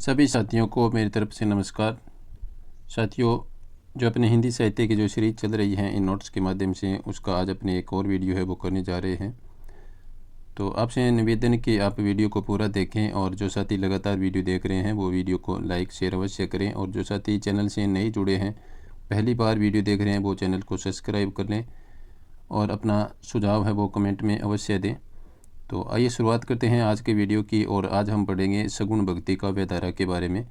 सभी साथियों को मेरी तरफ से नमस्कार। साथियों, जो अपने हिंदी साहित्य की जो सीरीज़ चल रही है इन नोट्स के माध्यम से, उसका आज अपने एक और वीडियो है वो करने जा रहे हैं। तो आपसे निवेदन कि आप वीडियो को पूरा देखें और जो साथी लगातार वीडियो देख रहे हैं वो वीडियो को लाइक शेयर अवश्य करें, और जो साथी चैनल से नहीं जुड़े हैं, पहली बार वीडियो देख रहे हैं, वो चैनल को सब्सक्राइब कर लें और अपना सुझाव है वो कमेंट में अवश्य दें। तो आइए शुरुआत करते हैं आज के वीडियो की। और आज हम पढ़ेंगे सगुण भक्ति काव्यधारा के बारे में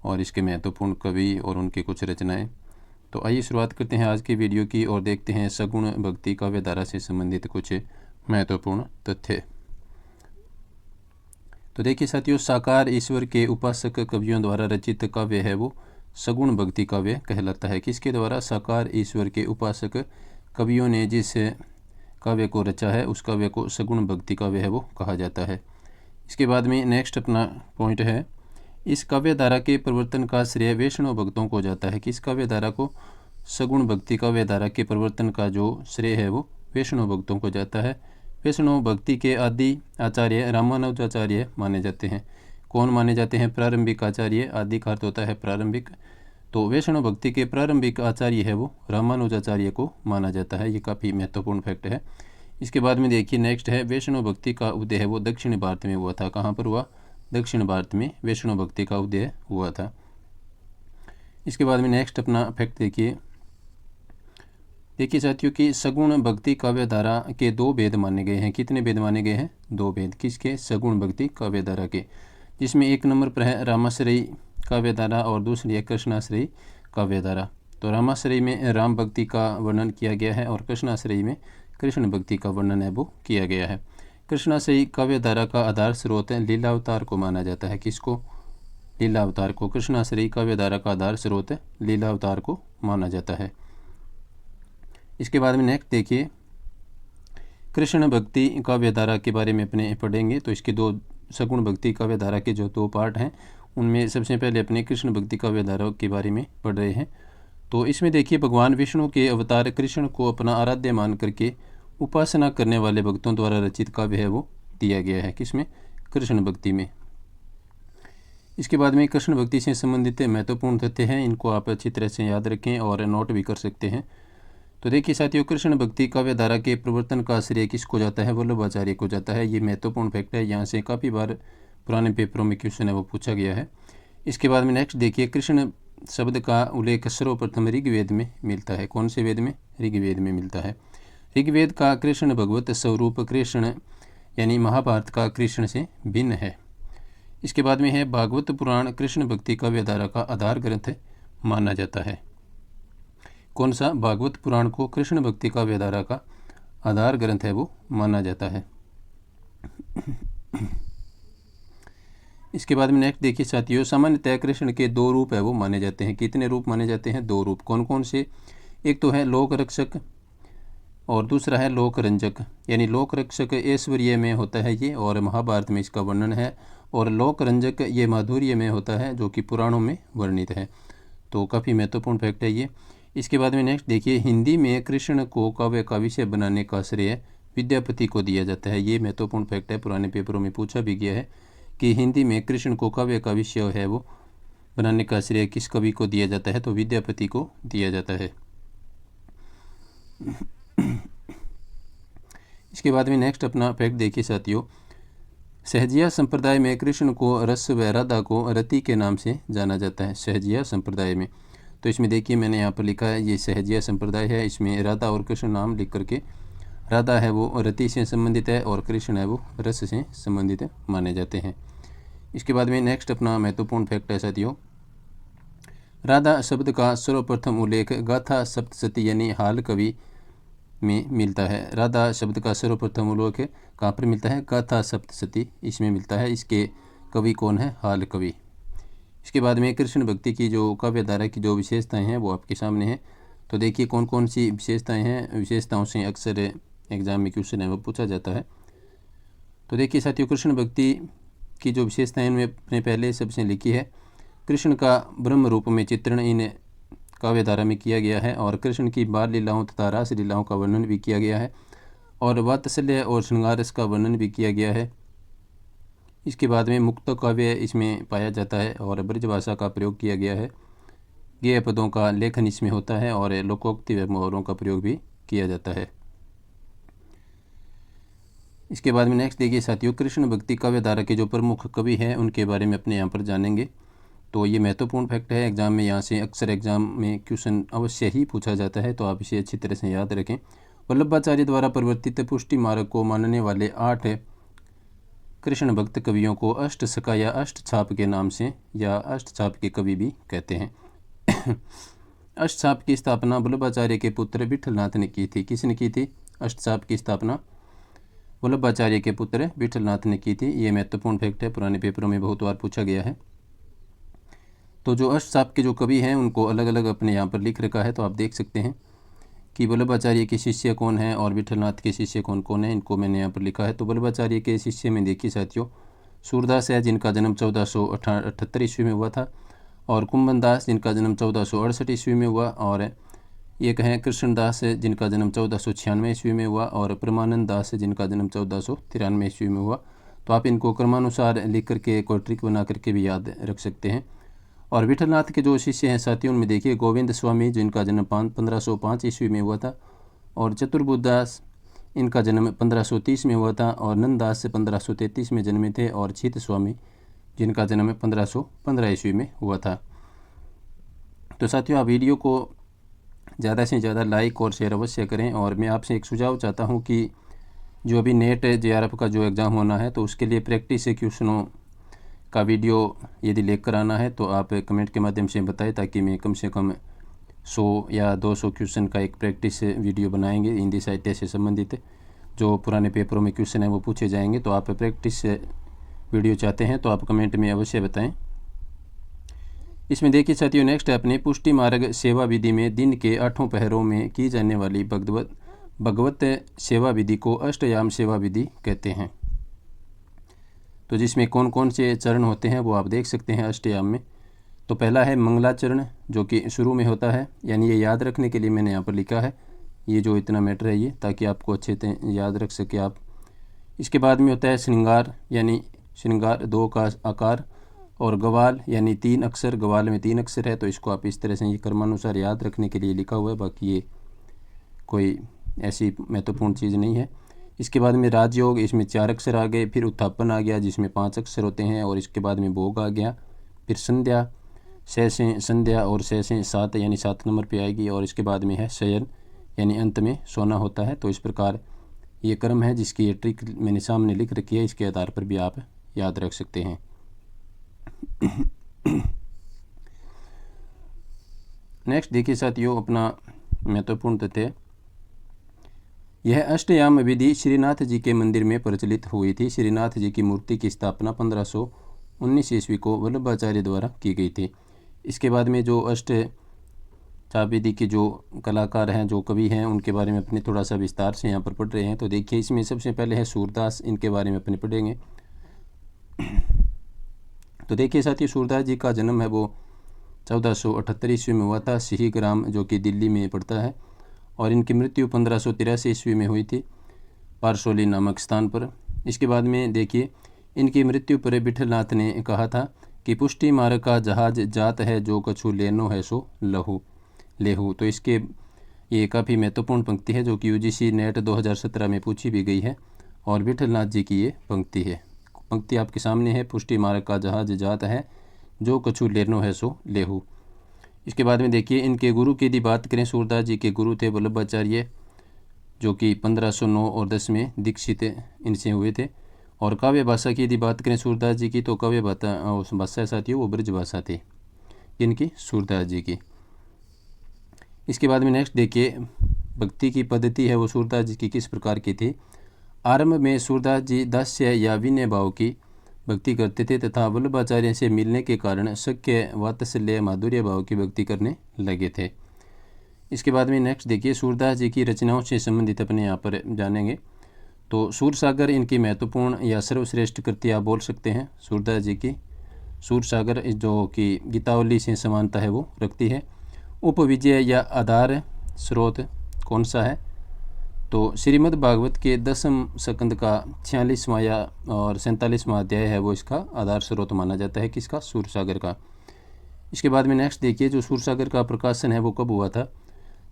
और इसके महत्वपूर्ण कवि और उनकी कुछ रचनाएं। तो आइए शुरुआत करते हैं आज की वीडियो की और देखते हैं सगुण भक्ति काव्यधारा से संबंधित कुछ महत्वपूर्ण तथ्य। तो देखिए साथियों, साकार ईश्वर के उपासक कवियों द्वारा रचित काव्य है वो सगुण भक्ति काव्य कहलाता है। किसके द्वारा? साकार ईश्वर के उपासक कवियों ने जिस काव्य को रचा है उस काव्य को सगुण भक्ति काव्य है वो कहा जाता है। इसके बाद में नेक्स्ट अपना पॉइंट है, इस काव्य धारा के प्रवर्तन का श्रेय वैष्णव भक्तों को जाता है। कि इस काव्य धारा को, सगुण भक्ति काव्य धारा के प्रवर्तन का जो श्रेय है वो वैष्णव भक्तों को जाता है। वैष्णव भक्ति के आदि आचार्य रामानुजाचार्य माने जाते हैं। कौन माने जाते हैं? प्रारंभिक आचार्य। आदि का अर्थ होता है प्रारंभिक। तो वैष्णव भक्ति के प्रारंभिक आचार्य है वो रामानुजाचार्य को माना जाता है। ये काफ़ी महत्वपूर्ण फैक्ट है। इसके बाद में देखिए नेक्स्ट है, वैष्णव भक्ति का उदय है वो दक्षिण भारत में हुआ था। कहाँ पर हुआ? दक्षिण भारत में वैष्णव भक्ति का उदय हुआ था। इसके बाद में नेक्स्ट अपना फैक्ट देखिए साथियों की सगुण भक्ति काव्य धारा के दो भेद माने गए हैं। कितने भेद माने गए हैं? दो भेद। किसके? सगुण भक्ति काव्य धारा के, जिसमें एक नंबर पर है रामाश्रयी काव्य धारा और दूसरी है कृष्णाश्रयी काव्य धारा। तो रामाश्रयी में राम भक्ति का वर्णन किया गया है और कृष्णाश्रयी में कृष्ण भक्ति का वर्णन है वो किया गया है। कृष्णाश्रयी काव्य धारा का आधार स्रोत लीलावतार को माना जाता है। किसको? लीलावतार को। कृष्णाश्रयी काव्य धारा का आधार स्रोत लीलावतार को माना जाता है। इसके बाद में नेक्स्ट देखिए, कृष्ण भक्ति काव्य धारा के बारे में अपने पढ़ेंगे। तो इसके दो, सगुण भक्ति काव्य धारा के जो दो पार्ट हैं उनमें सबसे पहले अपने कृष्ण भक्ति काव्य धारा के बारे में पढ़ रहे हैं। तो इसमें देखिए, भगवान विष्णु के अवतार कृष्ण को अपना आराध्य मान करके उपासना करने वाले भक्तों द्वारा रचित काव्य है वो दिया गया है। किसमें? कृष्ण भक्ति में। इसके बाद में कृष्ण भक्ति से संबंधित महत्वपूर्ण तथ्य हैं, इनको आप अच्छी तरह से याद रखें और नोट भी कर सकते हैं। तो देखिए साथियों, कृष्ण भक्ति काव्य धारा के प्रवर्तन का श्रेय किसको जाता है? वल्लभाचार्य को जाता है। ये महत्वपूर्ण फैक्ट है, यहाँ से काफ़ी बार पुराने पेपरों में क्वेश्चन है वो पूछा गया है। इसके बाद में नेक्स्ट देखिए, कृष्ण शब्द का उल्लेख सर्वप्रथम ऋग्वेद में मिलता है। कौन से वेद में? ऋग्वेद में मिलता है। ऋग्वेद का कृष्ण भगवत स्वरूप कृष्ण यानी महाभारत का कृष्ण से भिन्न है। इसके बाद में है, भागवत पुराण कृष्ण भक्ति काव्य धारा का आधार ग्रंथ माना जाता है। कौन सा? भागवत पुराण को कृष्ण भक्ति काव्य धारा का आधार ग्रंथ है वो माना जाता है। इसके बाद में नेक्स्ट देखिए साथियों, सामान्यतः कृष्ण के दो रूप है वो माने जाते हैं। कितने रूप माने जाते हैं? दो रूप। कौन कौन से? एक तो है लोक रक्षक और दूसरा है लोक रंजक। यानी लोक रक्षक ऐश्वर्य में होता है ये, और महाभारत में इसका वर्णन है, और लोक रंजक ये माधुर्य में होता है जो कि पुराणों में वर्णित है। तो काफ़ी महत्वपूर्ण फैक्ट है ये। इसके बाद में नेक्स्ट देखिए, हिंदी में कृष्ण को काव्य का विषय बनाने का श्रेय विद्यापति को दिया जाता है। ये महत्वपूर्ण फैक्ट है, पुराने पेपरों में पूछा भी गया है कि हिंदी में कृष्ण को काव्य का विषय है वो बनाने का श्रेय किस कवि को दिया जाता है? तो विद्यापति को दिया जाता है। इसके बाद में नेक्स्ट अपना फैक्ट देखिए साथियों, सहजिया संप्रदाय में कृष्ण को रस व राधा को रति के नाम से जाना जाता है। सहजिया संप्रदाय में, तो इसमें देखिए मैंने यहाँ पर लिखा है ये सहजिया संप्रदाय है। इसमें राधा और कृष्ण नाम लिख करके, राधा है वो रति से संबंधित है और कृष्ण है वो रस से संबंधित माने जाते हैं। इसके बाद में नेक्स्ट अपना महत्वपूर्ण फैक्ट है साथियों, राधा शब्द का सर्वप्रथम उल्लेख गाथा सप्तशती यानी हाल कवि में मिलता है। राधा शब्द का सर्वप्रथम उल्लेख कहाँ पर मिलता है? गाथा सप्तशती इसमें मिलता है। इसके कवि कौन है? हाल कवि। इसके बाद में कृष्ण भक्ति की जो काव्य धारा की जो विशेषताएं हैं वो आपके सामने हैं। तो देखिए कौन कौन सी विशेषताएं हैं। विशेषताओं से अक्सर एग्जाम में क्वेश्चन है वो पूछा जाता है। तो देखिए साथियों, कृष्ण भक्ति की जो विशेषताएं उनमें अपने पहले सबसे लिखी है, कृष्ण का ब्रह्म रूप में चित्रण इन काव्य धारा में किया गया है, और कृष्ण की बाल लीलाओं तथा रास लीलाओं का वर्णन भी किया गया है, और वात्सल्य और श्रृंगार रस का वर्णन भी किया गया है। इसके बाद में मुक्त काव्य इसमें पाया जाता है और ब्रज भाषा का प्रयोग किया गया है। गेय पदों का लेखन इसमें होता है और लोकोक्ति व मुहावरों का प्रयोग भी किया जाता है। इसके बाद में नेक्स्ट देखिए साथियों, कृष्ण भक्ति काव्य धारा के जो प्रमुख कवि हैं उनके बारे में अपने यहाँ पर जानेंगे। तो ये महत्वपूर्ण फैक्ट है, एग्जाम में यहाँ से अक्सर एग्जाम में क्वेश्चन अवश्य ही पूछा जाता है, तो आप इसे अच्छी तरह से याद रखें। वल्लभाचार्य द्वारा प्रवर्तित पुष्टि मार्ग को मानने वाले 8 कृष्ण भक्त कवियों को अष्ट सखा या अष्ट छाप के नाम से या अष्ट छाप के कवि भी कहते हैं। अष्ट छाप की स्थापना वल्लभाचार्य के पुत्र विठलनाथ ने की थी। किसने की थी? अष्ट छाप की स्थापना वल्लभाचार्य के पुत्र विठलनाथ ने की थी। ये महत्वपूर्ण फैक्ट है, पुराने पेपरों में बहुत बार पूछा गया है। तो जो अष्ट छाप के जो कवि हैं उनको अलग अलग अपने यहाँ पर लिख रखा है, तो आप देख सकते हैं कि वल्लभाचार्य के शिष्य कौन है और विठलनाथ के शिष्य कौन कौन है, इनको मैंने यहाँ पर लिखा है। तो वल्लभाचार्य के शिष्य में देखिए साथियों, सूरदास है जिनका जन्म 1478 ईस्वी में हुआ था, और कुंभनदास जिनका जन्म 1468 ईस्वी में हुआ, और एक हैं कृष्णदास जिनका जन्म 1496 ईस्वी में हुआ, और परमानंद दास जिनका जन्म 1493 ईस्वी में हुआ। तो आप इनको क्रमानुसार लिख करके कोई ट्रिक बना करके भी याद रख सकते हैं। और विठलनाथ के जो शिष्य हैं साथियों उनमें देखिए गोविंद स्वामी जिनका जन्म 1505 ईस्वी में हुआ था, और चतुर्बुद्धदास इनका जन्म 1530 में हुआ था, और नंददास 1533 में जन्मे थे, और चित स्वामी जिनका जन्म 1515 ईस्वी में हुआ था। तो साथियों आप वीडियो को ज़्यादा से ज़्यादा लाइक और शेयर अवश्य करें। और मैं आपसे एक सुझाव चाहता हूं कि जो अभी नेट JRF का जो एग्ज़ाम होना है तो उसके लिए प्रैक्टिस क्वेश्चनों का वीडियो यदि लेकर आना है तो आप कमेंट के माध्यम से बताएं, ताकि मैं कम से कम 100 या 200 क्वेश्चन का एक प्रैक्टिस वीडियो बनाएंगे। हिंदी साहित्य से संबंधित जो पुराने पेपरों में क्वेश्चन है वो पूछे जाएंगे। तो आप प्रैक्टिस वीडियो चाहते हैं तो आप कमेंट में अवश्य बताएं। इसमें देखिए साथियों नेक्स्ट है अपने पुष्टि मार्ग सेवा विधि में दिन के 8 पहरों में की जाने वाली भगवत सेवा विधि को अष्टयाम सेवा विधि कहते हैं। तो जिसमें कौन कौन से चरण होते हैं वो आप देख सकते हैं अष्टयाम में। तो पहला है मंगलाचरण जो कि शुरू में होता है, यानी ये याद रखने के लिए मैंने यहाँ पर लिखा है, ये जो इतना मैटर है ये, ताकि आपको अच्छे से याद रख सके आप। इसके बाद में होता है श्रृंगार, यानी श्रृंगार 2 का आकार, और गवाल यानी 3 अक्षर, गवाल में 3 अक्षर है, तो इसको आप इस तरह से ये क्रमानुसार याद रखने के लिए लिखा हुआ है, बाकी ये कोई ऐसी महत्वपूर्ण चीज़ नहीं है। इसके बाद में राजयोग, इसमें 4 अक्षर आ गए, फिर उत्थापन आ गया जिसमें 5 अक्षर होते हैं, और इसके बाद में भोग आ गया, फिर संध्या, से संध्या और से 7 यानी 7 नंबर पे आएगी, और इसके बाद में है शयन यानी अंत में सोना होता है। तो इस प्रकार ये क्रम है जिसकी ये ट्रिक मैंने सामने लिख रखी है, इसके आधार पर भी आप याद रख सकते हैं। नेक्स्ट देखिए साथियों अपना महत्वपूर्ण तथ्य, यह अष्टयाम विधि श्रीनाथ जी के मंदिर में प्रचलित हुई थी। श्रीनाथ जी की मूर्ति की स्थापना 1519 ईस्वी को वल्लभाचार्य द्वारा की गई थी। इसके बाद में जो अष्ट चाप विधि के जो कलाकार हैं, जो कवि हैं, उनके बारे में अपने थोड़ा सा विस्तार से यहाँ पर पढ़ रहे हैं। तो देखिए इसमें सबसे पहले है सूरदास, इनके बारे में अपने पढ़ेंगे। तो देखिए साथियों सूरदास जी का जन्म है वो 1478 ईस्वी में हुआ था, सिहीग्राम जो कि दिल्ली में पड़ता है, और इनकी मृत्यु 1583 ईस्वी में हुई थी पारसोली नामक स्थान पर। इसके बाद में देखिए इनकी मृत्यु पर विठलनाथ ने कहा था कि पुष्टि मार्ग का जहाज जात है, जो कछु लेनो है सो लेहू। तो इसके ये काफ़ी महत्वपूर्ण पंक्ति है जो कि UGC नेट 2017 में पूछी भी गई है, और विठलनाथ जी की ये पंक्ति है। पंक्ति आपके सामने है, पुष्टि मार्ग का जहाज जात है, जो कछु लेनो है सो लेहू। इसके बाद में देखिए इनके गुरु की यदि बात करें, सूरदास जी के गुरु थे वल्लभाचार्य, जो कि 1509 और 10 में दीक्षित इनसे हुए थे। और काव्य भाषा की यदि बात करें सूरदास जी की, तो काव्य भाषा साथियों वो ब्रज भाषा थी इनकी, सूरदास जी की। इसके बाद में नेक्स्ट देखिए भक्ति की पद्धति है वो सूरदास जी की किस प्रकार की थी। आरंभ में सूरदास जी दास्य या विनय भाव की भक्ति करते थे, तथा वल्लभाचार्य से मिलने के कारण सख्य वात्सल्य माधुर्य भाव की भक्ति करने लगे थे। इसके बाद में नेक्स्ट देखिए सूरदास जी की रचनाओं से संबंधित अपने यहाँ पर जानेंगे। तो सूरसागर इनकी महत्वपूर्ण या सर्वश्रेष्ठ कृति आप बोल सकते हैं सूरदास जी की। सूरसागर जो कि गीतावली से समानता है वो रखती है। उपविजय या आधार स्रोत कौन सा है? तो श्रीमद् भागवत के 10वें स्कंद का 46वां या और 47वां अध्याय है वो इसका आधार स्रोत माना जाता है, किसका? सूरसागर का। इसके बाद में नेक्स्ट देखिए, जो सूरसागर का प्रकाशन है वो कब हुआ था?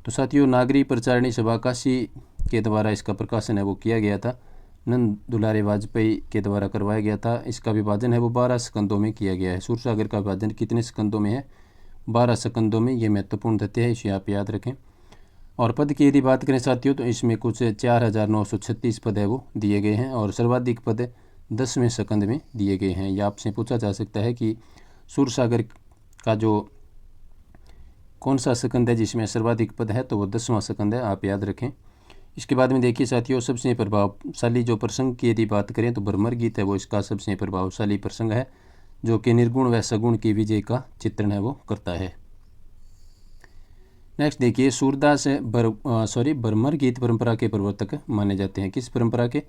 तो साथियों, नागरी प्रचारणी सभा काशी के द्वारा इसका प्रकाशन है वो किया गया था, नंद दुलारे वाजपेयी के द्वारा करवाया गया था। इसका विभाजन है वो 12 स्कंदों में किया गया है। सूरसागर का विभाजन कितने स्कंदों में है? 12 स्कंदों में। ये महत्वपूर्ण तथ्य है, इसे आप याद रखें। और पद की यदि बात करें साथियों, तो इसमें कुछ 4936 पद है वो दिए गए हैं, और सर्वाधिक पद 10वें स्कंद में दिए गए हैं। यह आपसे पूछा जा सकता है कि सूरसागर का जो कौन सा स्कंद है जिसमें सर्वाधिक पद है, तो वो 10वां स्कंद है, आप याद रखें। इसके बाद में देखिए साथियों, सबसे प्रभावशाली जो प्रसंग की यदि बात करें तो भ्रमर गीत है वो इसका सबसे प्रभावशाली प्रसंग है, जो कि निर्गुण व सगुण की विजय का चित्रण है वो करता है। नेक्स्ट देखिए, सूरदास भ्रमर गीत परंपरा के प्रवर्तक माने जाते हैं। किस परंपरा के?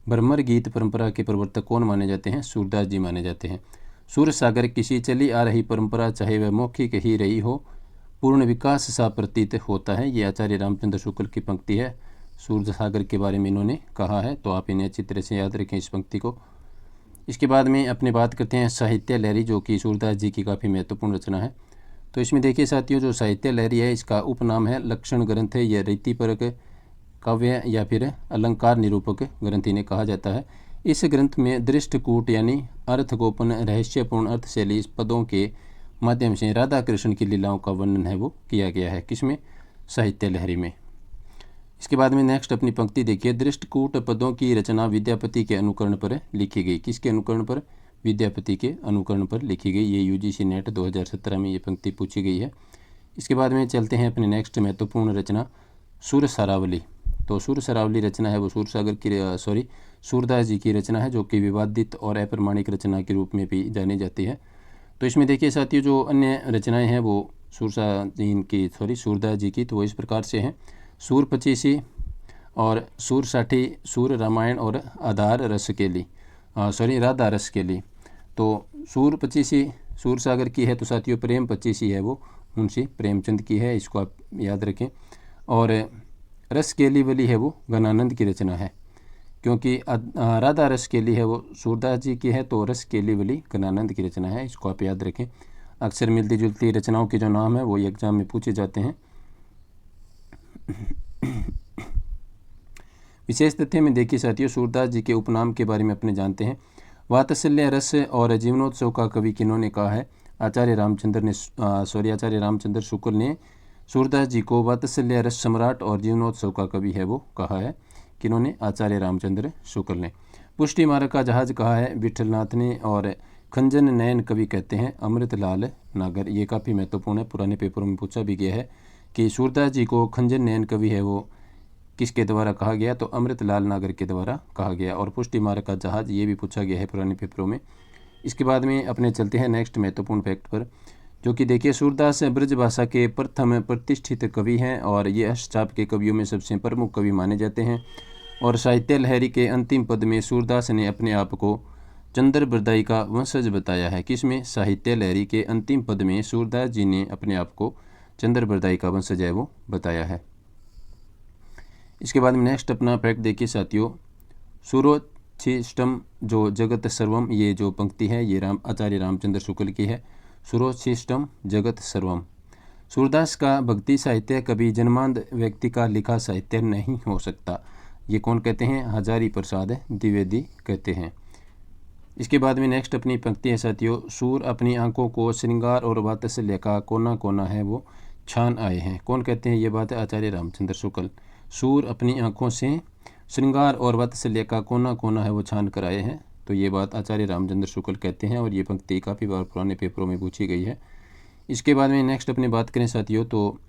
भ्रमर गीत परंपरा के प्रवर्तक कौन माने जाते हैं? सूरदास जी माने जाते हैं। सूरसागर किसी चली आ रही परंपरा, चाहे वह मौखिक ही रही हो, पूर्ण विकास सा प्रतीत होता है। ये आचार्य रामचंद्र शुक्ल की पंक्ति है। सूरसागर के बारे में इन्होंने कहा है, तो आप इन्हें अच्छी तरह से याद रखें इस पंक्ति को। इसके बाद में अपनी बात करते हैं साहित्य लहरी, जो कि सूरदास जी की काफ़ी महत्वपूर्ण रचना है। तो इसमें देखिए साथियों, जो साहित्य लहरी है इसका उपनाम है लक्षण ग्रंथ है। यह रीतिपरक काव्य या फिर अलंकार निरूपक ग्रंथ इन्हें कहा जाता है। इस ग्रंथ में दृष्टकूट यानी अर्थगोपन, रहस्यपूर्ण अर्थशैली इस पदों के माध्यम से राधा कृष्ण की लीलाओं का वर्णन है वो किया गया है। किसमें? साहित्य लहरी में। इसके बाद में नेक्स्ट अपनी पंक्ति देखिए, दृष्टकूट पदों की रचना विद्यापति के अनुकरण पर लिखी गई। किसके अनुकरण पर? विद्यापति के अनुकरण पर लिखी गई। ये यूजीसी नेट 2017 में ये पंक्ति पूछी गई है। इसके बाद में चलते हैं अपने नेक्स्ट महत्वपूर्ण रचना सुर सरावली। तो सुर सरावली रचना है वो सूरदास जी की रचना है, जो कि विवादित और अप्रमाणिक रचना के रूप में भी जानी जाती है। तो इसमें देखिए साथियों, जो अन्य रचनाएं हैं वो सूरदास जी की, तो वो इस प्रकार से हैं: सूर पचीसी और सूर साठी, सूर रामायण और आधार रस केली राधा रस केली। तो सूर पचीसी सूरसागर की है, तो साथियों प्रेम पचीसी है वो मुंशी प्रेमचंद की है, इसको आप याद रखें। और रस केली वाली है वो घनानंद की रचना है, क्योंकि राधा रस केली है वो सूरदास जी की है, तो रस केली वाली घनानंद की रचना है, इसको आप याद रखें। अक्सर मिलती जुलती रचनाओं के जो नाम है वो एग्जाम में पूछे जाते हैं। विशेष तथ्य में देखिए साथियों, सूरदास जी के उपनाम के बारे में अपने जानते हैं। वात्सल्य रस और जीवनोत्सव का कवि किन्होंने कहा है? आचार्य रामचंद्र शुक्ल ने सूरदास जी को वात्सल्य रस सम्राट और जीवनोत्सव का कवि है वो कहा है। किन्होंने? आचार्य रामचंद्र शुक्ल ने। पुष्टि मार्ग का जहाज कहा है विठलनाथ ने, और खंजन नयन कवि कहते हैं अमृतलाल नागर। ये काफ़ी महत्वपूर्ण है, पुराने पेपरों में पूछा भी गया है कि सूरदास जी को खंजन नयन कवि है वो किसके द्वारा कहा गया? तो अमृतलाल नागर के द्वारा कहा गया। और पुष्टि मार्ग का जहाज ये भी पूछा गया है पुराने पेपरों में। इसके बाद में अपने चलते हैं नेक्स्ट महत्वपूर्ण फैक्ट पर, जो कि देखिए सूरदास ब्रज भाषा के प्रथम प्रतिष्ठित कवि हैं, और ये अष्टचाप के कवियों में सबसे प्रमुख कवि माने जाते हैं। और साहित्य लहरी के अंतिम पद में सूरदास ने अपने आप को चंद्र बरदाई का वंशज बताया है। किसमें? साहित्य लहरी के अंतिम पद में सूरदास जी ने अपने आप को चंद्र बरदाई का वंशज है वो बताया है। इसके बाद में नेक्स्ट अपना फैक्ट देखिए साथियों, सुरोच्छिष्टम जो जगत सर्वम, ये जो पंक्ति है ये आचार्य रामचंद्र शुक्ल की है। सुरोच्छिष्टम जगत सर्वम। सूरदास का भक्ति साहित्य कभी जन्मांध व्यक्ति का लिखा साहित्य नहीं हो सकता। ये कौन कहते हैं? हजारी प्रसाद द्विवेदी कहते हैं। इसके बाद में नेक्स्ट अपनी पंक्ति है साथियों, सूर अपनी आंखों को श्रृंगार और वात्सल्य का कोना कोना है वो छान आए हैं। कौन कहते हैं ये बात है? आचार्य रामचंद्र शुक्ल। सूर अपनी आंखों से श्रृंगार और वात्सल्य का कोना कोना है वो छान कर आए हैं, तो ये बात आचार्य रामचंद्र शुक्ल कहते हैं, और ये पंक्ति काफ़ी बार पुराने पेपरों में पूछी गई है। इसके बाद में नेक्स्ट अपनी बात करें साथियों, तो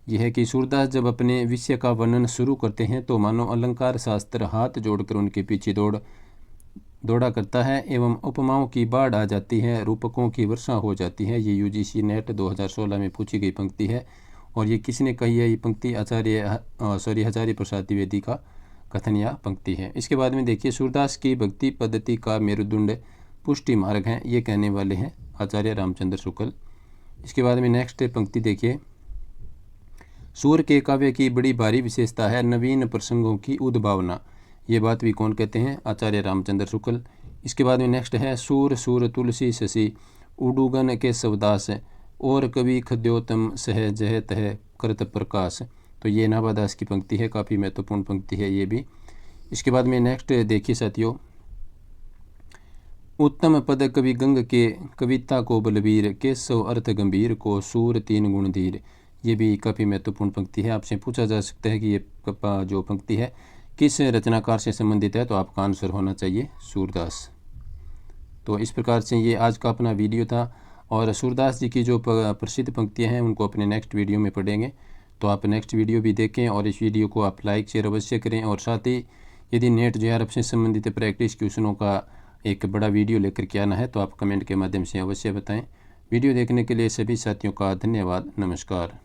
यह है कि सूरदास जब अपने विषय का वर्णन शुरू करते हैं तो मानो अलंकार शास्त्र हाथ जोड़कर उनके पीछे दौड़ा करता है, एवं उपमाओं की बाढ़ आ जाती है, रूपकों की वर्षा हो जाती है। ये यूजीसी नेट 2016 में पूछी गई पंक्ति है, और ये किसने कही है? ये पंक्ति हजारी प्रसाद द्विवेदी का कथन या पंक्ति है। इसके बाद में देखिए, सूरदास की भक्ति पद्धति का मेरुदंड पुष्टि मार्ग है, ये कहने वाले हैं आचार्य रामचंद्र शुक्ल। इसके बाद में नेक्स्ट पंक्ति देखिए, सूर के काव्य की बड़ी भारी विशेषता है नवीन प्रसंगों की उद्भावना। ये बात भी कौन कहते हैं? आचार्य रामचंद्र शुक्ल। इसके बाद में नेक्स्ट है सूर सूर तुलसी शशि उडुगन के शवदास और कवि खद्योतम सह जह तह करत प्रकाश। तो ये नाभादास की पंक्ति है, काफ़ी महत्वपूर्ण पंक्ति है ये भी। इसके बाद में नेक्स्ट देखिए साथियों, उत्तम पद कवि गंग के कविता को बलबीर केशव अर्थ गंभीर को सूर तीन गुण धीर। ये भी काफ़ी महत्वपूर्ण पंक्ति है। आपसे पूछा जा सकता है कि ये जो पंक्ति है किस रचनाकार से संबंधित है, तो आपका आंसर होना चाहिए सूरदास। तो इस प्रकार से ये आज का अपना वीडियो था, और सूरदास जी की जो प्रसिद्ध पंक्तियाँ हैं उनको अपने नेक्स्ट वीडियो में पढ़ेंगे। तो आप नेक्स्ट वीडियो भी देखें और इस वीडियो को आप लाइक शेयर अवश्य करें। और साथ ही यदि नेट JRF से संबंधित प्रैक्टिस क्वेश्चनों का एक बड़ा वीडियो लेकर के आना है तो आप कमेंट के माध्यम से अवश्य बताएं। वीडियो देखने के लिए सभी साथियों का धन्यवाद। नमस्कार।